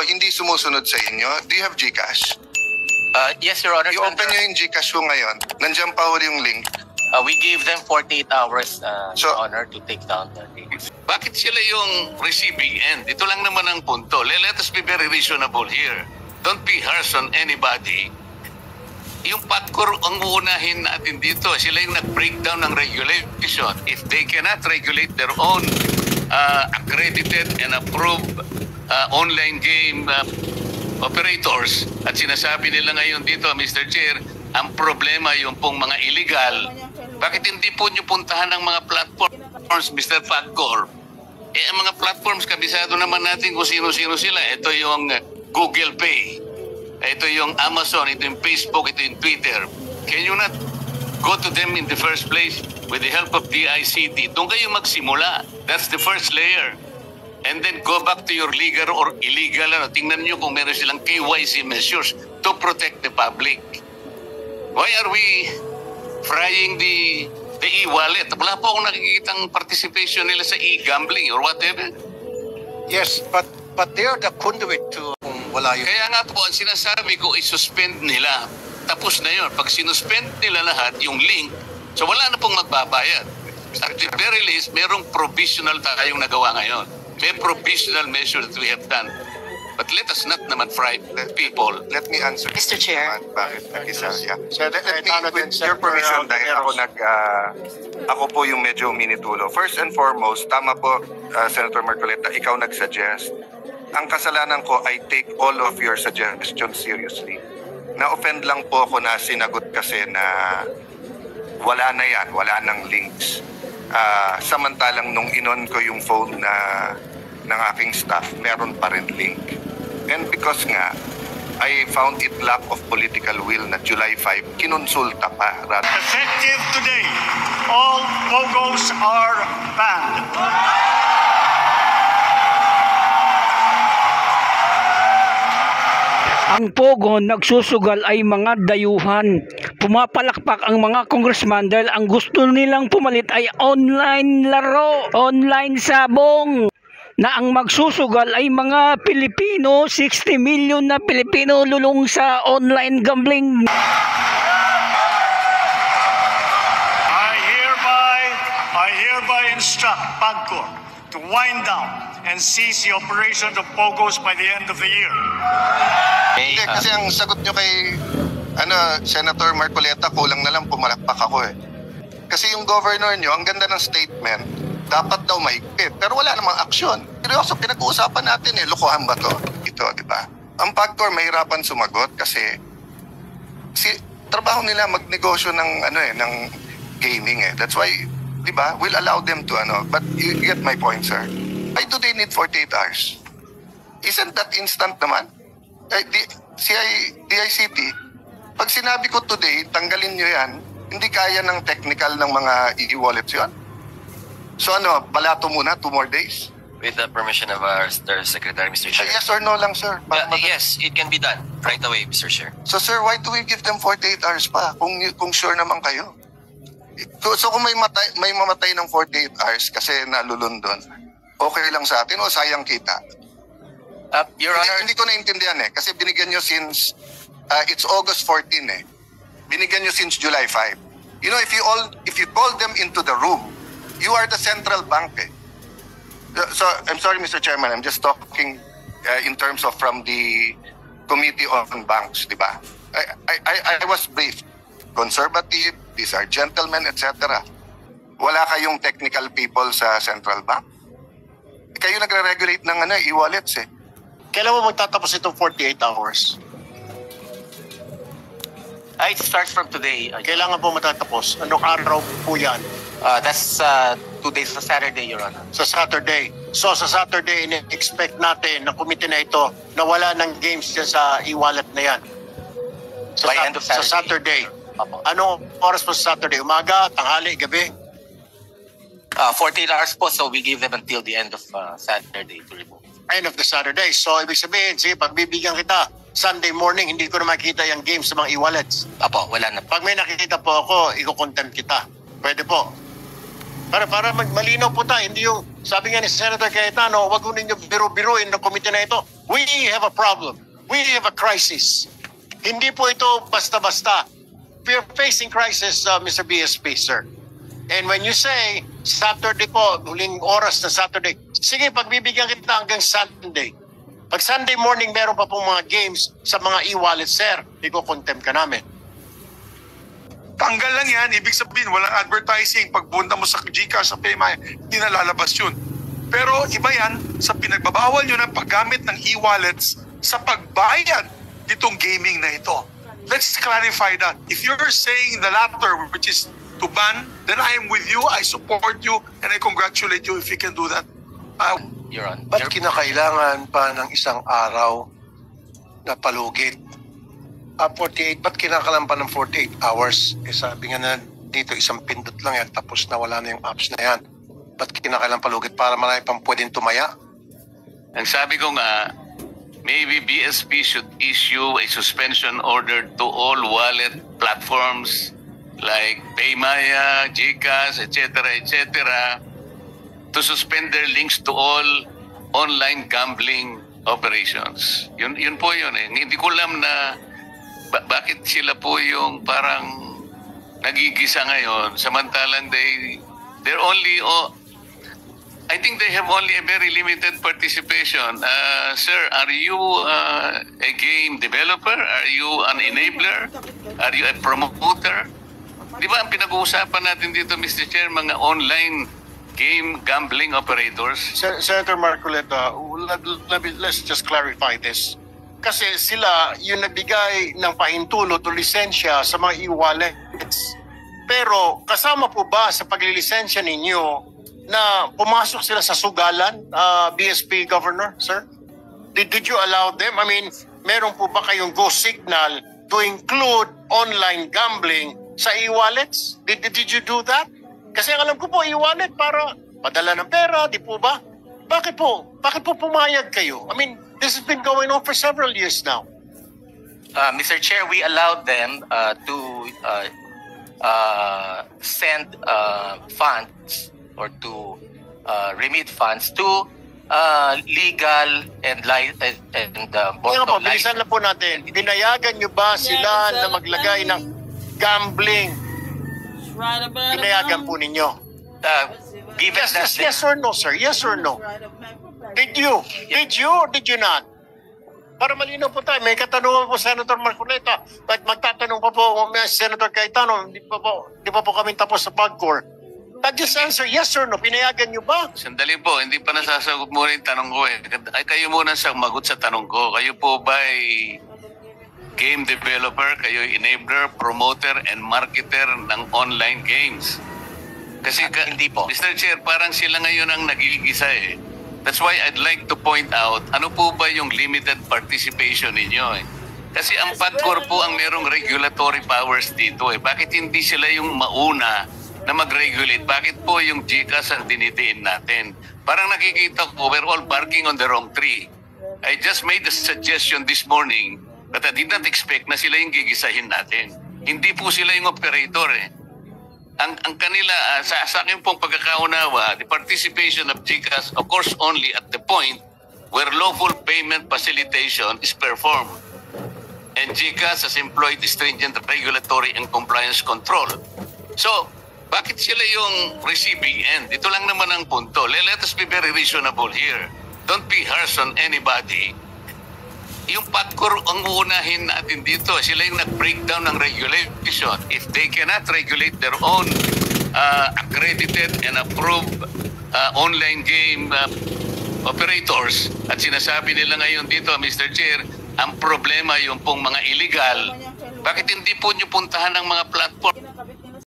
hindi sumusunod sa inyo. Do you have GCash? Yes, Your Honor. I-open nyo yung GCash ko ngayon. Nandiyan pa huli yung link. We gave them 48 hours, So, Your Honor, to take down the link. Bakit sila yung receiving end? Ito lang naman ang punto. Let us be very reasonable here. Don't be harsh on anybody. Yung PAGCOR ang uunahin natin dito. Sila yung nag-breakdown ng regulation. If they cannot regulate their own accredited and approved online game operators, at sinasabi nila ngayon dito, Mr. Chair, ang problema yung pong mga illegal, bakit hindi po nyo puntahan ng mga platforms, Mr. PAGCOR? Ang mga platforms, kabisado naman natin kung sino-sino sila. Ito yung Google Pay, ito yung Amazon, ito yung Facebook, ito yung Twitter. Can you not go to them in the first place with the help of DICT? Doon kayo magsimula. That's the first layer. And then go back to your legal or illegal. Tingnan nyo kung meron silang KYC measures to protect the public. Why are we frying the e-wallet? Wala po akong nakikitang participation nila sa e-gambling or whatever. Yes, but they are the conduit to wala yun. Kaya nga po, ang sinasabi ko, i-suspend nila. Tapos na yun. Pag sinuspend nila lahat, yung link, so wala na pong magbabayad. At the very least, merong provisional tayong nagawa ngayon. May provisional measure that we have done. But let us not naman fry people. Let me answer. Mr. Chair. Bakit nag-isa? Yeah. Let me, With your permission, dahil ako po yung medyo minitulo. First and foremost, tama po, Senator Marcoleta, ikaw nag-suggest. Ang kasalanan ko, I take all of your suggestions seriously. Na-offend lang po ako na sinagot kasi na wala na yan, wala nang links. Samantalang nung inon ko yung phone ng aking staff, meron pa rin link. And because nga, I found it lack of political will na July 5, kinonsulta pa. Effective today, all POGOs are banned. Ang Pogo nagsusugal ay mga dayuhan. Pumapalakpak ang mga congressman dahil ang gusto nilang pumalit ay online laro, online sabong. Na ang magsusugal ay mga Pilipino, 60 million na Pilipino lulong sa online gambling. I hereby instruct PAGCOR to wind down and cease the operation of POGOs by the end of the year. Hindi, kasi ang sagot nyo kay Senator Marcoleta, kulang na lang pumalakpak ako eh. Kasi yung governor nyo, ang ganda ng statement, dapat daw mahigpit. Pero wala namang aksyon. Seryoso, pinag-uusapan natin eh, lokohan ba to? Ito, di ba? Ang PAGCOR mahirapan sumagot kasi trabaho nila magnegosyo ng ng gaming eh. That's why, di ba, we'll allow them to but you get my point, sir. Why do they need 48 hours? Isn't that instant naman? DICT, pag sinabi ko today, tanggalin nyo yan, hindi kaya ng technical ng mga e-wallets yun. So balato muna, 2 more days? With the permission of our Secretary, Mr. Chair. Yes or no lang, sir? Yes, it can be done right away, Mr. Chair. So, sir, why do we give them 48 hours pa kung sure naman kayo? So, kung may mamatay ng 48 hours kasi nalulundon, okay lang sa atin o sayang kita? Your Honor, Hindi ko naintindihan eh. Kasi binigyan nyo since, it's August 14 eh. Binigyan nyo since July 5. You know, if you call them into the room, you are the central bank eh. So, I'm sorry, Mr. Chairman, I'm just talking in terms of from the Committee on Banks, di ba? I was briefed. Conservative, these are gentlemen, etc. Wala kayong technical people sa central bank? Kayo nagre-regulate ng e-wallets eh. Kailan mo magtatapos itong 48 hours? it starts from today. Kailangan po matatapos. Anong araw po yan? That's 2 days sa Saturday, Your Honor. Sa Saturday. So sa Saturday, expect natin ng committee na ito na wala ng games dyan sa e-wallet na yan. By end of Saturday. Sa Saturday. Opo. Anong oras po sa Saturday? Umaga, tanghali, gabi? 48 hours po, so we give them until the end of Saturday to remove. End of the Saturday. So ibig sabihin, sige, pagbibigyan kita, Sunday morning, hindi ko na makikita yung games sa mga e-wallets. Apo, wala na po. Pag may nakikita po ako, i-contempt kita. Pwede po. Para malinaw po tayo, hindi yung sabi nga ni Senator Cayetano, wag ko ninyo biro-biruin ng komite na ito. We have a problem. We have a crisis. Hindi po ito basta-basta. We are facing crisis, Mr. BSP, sir. And when you say, Saturday po, huling oras na Saturday, sige, pagbibigyan kita hanggang Sunday. Pag Sunday morning, meron pa pong mga games sa mga e-wallet, sir. Iko-contempt ka namin. Tanggal lang yan, ibig sabihin walang advertising. Pag punta mo sa GCash, sa PayMaya, hindi na lalabas yun. Pero iba yan sa pinagbabawal nyo ng paggamit ng e-wallets sa pagbayad nitong gaming na ito. Let's clarify that. If you're saying the latter, which is to ban, then I am with you, I support you, and I congratulate you if you can do that. Your Honor. Ba't kinakailangan pa ng isang araw na palugit? 48, ba't kinakalan pa ng 48 hours? Eh sabi nga na dito, isang pindot lang yan, tapos na wala na yung apps na yan. Ba't kinakailangan palugit para marami pang pwedeng tumaya? Ang sabi ko nga, maybe BSP should issue a suspension order to all wallet platforms like PayMaya, GCash, etc., to suspend their links to all online gambling operations. Yun po yun eh. Hindi ko alam na bakit sila po yung parang nagigisa ngayon samantalang they're only I think they have only a very limited participation. Sir, are you a game developer? Are you an enabler? Are you a promoter? Di ba ang pinag-uusapan natin dito, Mr. Chair, mga online game gambling operators? Senator Marcoleta, let's just clarify this. Kasi sila yung nagbigay ng pahintulot o lisensya sa mga e-wallets. Pero kasama po ba sa paglilisensya ninyo na pumasok sila sa sugalan, BSP Governor, sir? Did you allow them? I mean, meron po ba kayong go signal to include online gambling sa e-wallets? Did you do that? Kasi ang alam ko po, e-wallet para padala ng pera, di po ba? Bakit po pumayag kayo? I mean, this has been going on for several years now. Mr. Chair, we allowed them to send funds or to remit funds to legal and Ngayon po, bilisan lang po natin. Pinayagan nyo ba sila na maglagay ng gambling? Pinayagan po ninyo. Yes or no, sir? Yes or no? Did you? Did you or did you not? Para malinaw po tayo, may katanungan po Senator Marcoleta. At magtatanong pa po Senator Cayetano, di pa po kami tapos sa PAGCOR. Just answer yes or no. Pinayagan nyo ba? Sandali po, hindi pa nasasagot muna yung tanong ko eh. Ay, kayo muna sumagot sa tanong ko. Kayo po ba ay game developer? Kayo ay enabler, promoter, and marketer ng online games? Kasi hindi po. Mr. Chair, parang sila ngayon ang nagigisa eh. That's why I'd like to point out, ano po ba yung limited participation ninyo eh? Kasi ang PAGCOR po ang merong regulatory powers dito eh. Bakit hindi sila yung mauna na mag-regulate? Bakit po yung GCash ang dinidiin natin? Parang nakikita ko, we're all barking on the wrong tree. I just made a suggestion this morning that I did not expect na sila yung gigisahin natin. Hindi po sila yung operator eh. Ang kanila, sa akin pong pagkakaunawa, the participation of GCash, of course, only at the point where lawful payment facilitation is performed. And GCash has employed stringent regulatory and compliance control. So, bakit sila yung receiving end? Ito lang naman ang punto. Let us be very reasonable here. Don't be harsh on anybody. Yung PAGCOR ang uunahin natin dito. Sila yung nag-breakdown ng regulation. If they cannot regulate their own accredited and approved online game operators, at sinasabi nila ngayon dito, Mr. Chair, ang problema yung pong mga illegal, bakit hindi po nyo puntahan ng mga platform